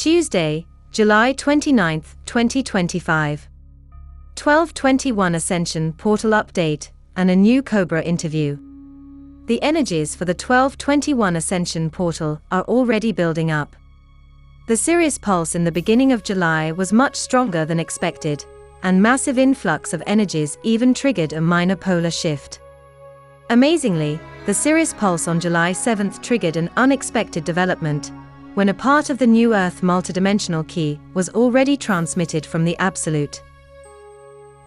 Tuesday, July 29, 2025. 12:21 Ascension portal update, and a new Cobra interview. The energies for the 12:21 Ascension portal are already building up. The Sirius pulse in the beginning of July was much stronger than expected, and massive influx of energies even triggered a minor polar shift. Amazingly, the Sirius pulse on July 7 triggered an unexpected development, when a part of the new Earth multidimensional key was already transmitted from the Absolute.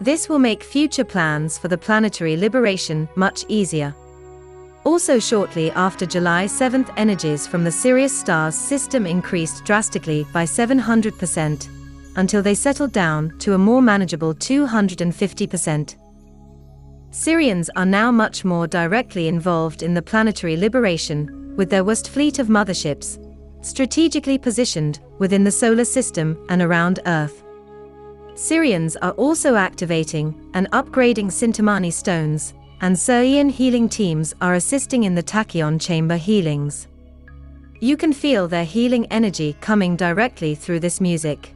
This will make future plans for the planetary liberation much easier. Also shortly after July 7, energies from the Sirius star's system increased drastically by 700%, until they settled down to a more manageable 250%. Sirians are now much more directly involved in the planetary liberation, with their vast fleet of motherships strategically positioned within the solar system and around Earth. Sirians are also activating and upgrading Sintamani stones, and Sirian healing teams are assisting in the tachyon chamber healings. You can feel their healing energy coming directly through this music.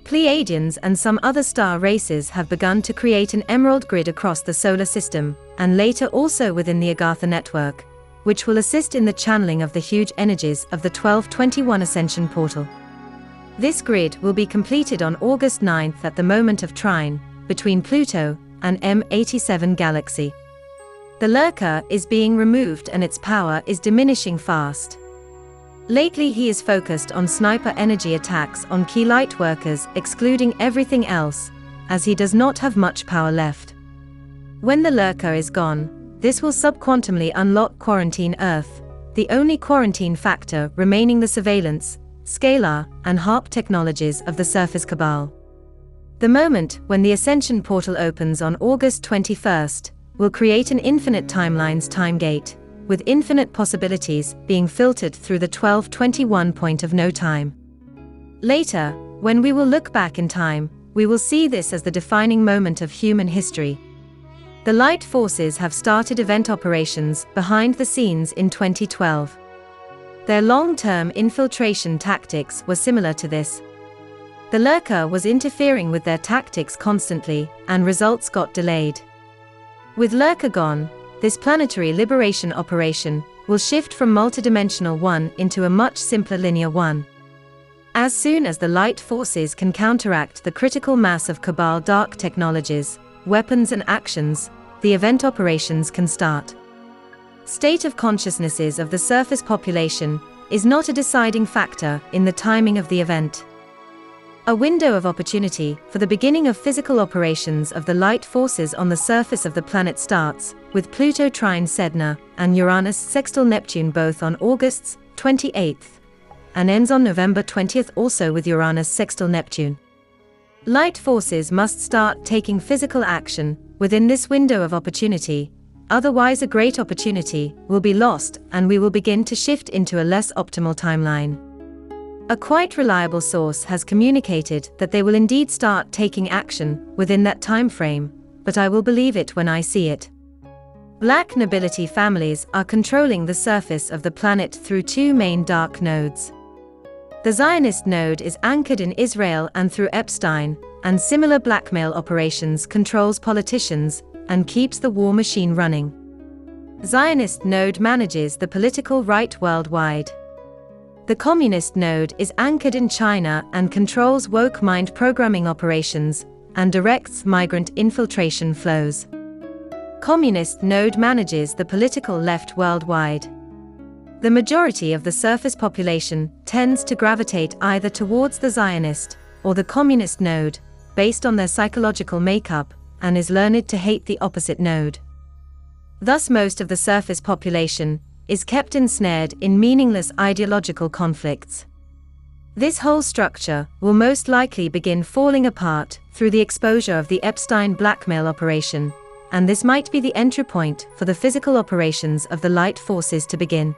Pleiadians and some other star races have begun to create an emerald grid across the solar system, and later also within the Agartha network, which will assist in the channeling of the huge energies of the 12:21 Ascension portal. This grid will be completed on August 9 at the moment of trine, between Pluto and M87 galaxy. The lurker is being removed and its power is diminishing fast. Lately he is focused on sniper energy attacks on key light workers, excluding everything else, as he does not have much power left. When the lurker is gone, this will subquantumly unlock Quarantine Earth, the only quarantine factor remaining the surveillance, scalar, and harp technologies of the surface Cabal. The moment when the Ascension portal opens on August 21 will create an infinite timelines time gate, with infinite possibilities being filtered through the 12:21 point of no time. Later, when we will look back in time, we will see this as the defining moment of human history. The light forces have started event operations behind the scenes in 2012. Their long-term infiltration tactics were similar to this. The lurker was interfering with their tactics constantly, and results got delayed. With lurker gone, this planetary liberation operation will shift from multidimensional one into a much simpler linear one. As soon as the light forces can counteract the critical mass of Cabal dark technologies, weapons and actions, the event operations can start. State of consciousnesses of the surface population is not a deciding factor in the timing of the event. A window of opportunity for the beginning of physical operations of the light forces on the surface of the planet starts, with Pluto trine Sedna and Uranus sextile Neptune both on August 28, and ends on November 20 also with Uranus sextile Neptune. Light forces must start taking physical action within this window of opportunity, otherwise a great opportunity will be lost and we will begin to shift into a less optimal timeline. A quite reliable source has communicated that they will indeed start taking action within that time frame, but I will believe it when I see it. Black nobility families are controlling the surface of the planet through two main dark nodes. The Zionist node is anchored in Israel and through Epstein, and similar blackmail operations controls politicians and keeps the war machine running. Zionist node manages the political right worldwide. The Communist node is anchored in China and controls woke mind programming operations and directs migrant infiltration flows. Communist node manages the political left worldwide. The majority of the surface population tends to gravitate either towards the Zionist or the Communist node, based on their psychological makeup, and is learned to hate the opposite node. Thus most of the surface population is kept ensnared in meaningless ideological conflicts. This whole structure will most likely begin falling apart through the exposure of the Epstein blackmail operation, and this might be the entry point for the physical operations of the light forces to begin.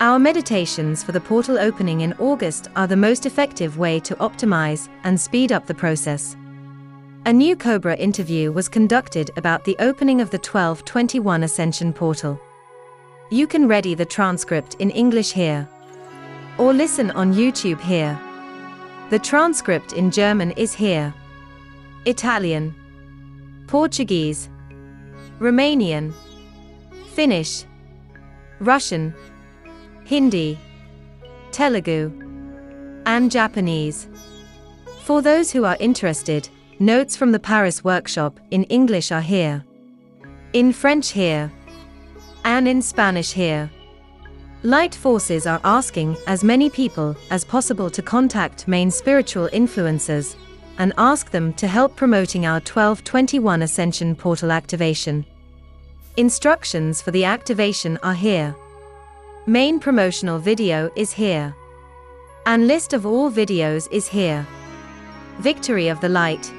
Our meditations for the portal opening in August are the most effective way to optimize and speed up the process. A new Cobra interview was conducted about the opening of the 12:21 Ascension portal. You can ready the transcript in English here. or listen on YouTube here. The transcript in German is here. Italian, Portuguese, Romanian, Finnish, Russian, Hindi, Telugu, and Japanese. For those who are interested, notes from the Paris workshop in English are here, in French here, and in Spanish here. Light forces are asking as many people as possible to contact main spiritual influencers and ask them to help promoting our 12/21 Ascension portal activation. Instructions for the activation are here. Main promotional video is here. And list of all videos is here. Victory of the Light.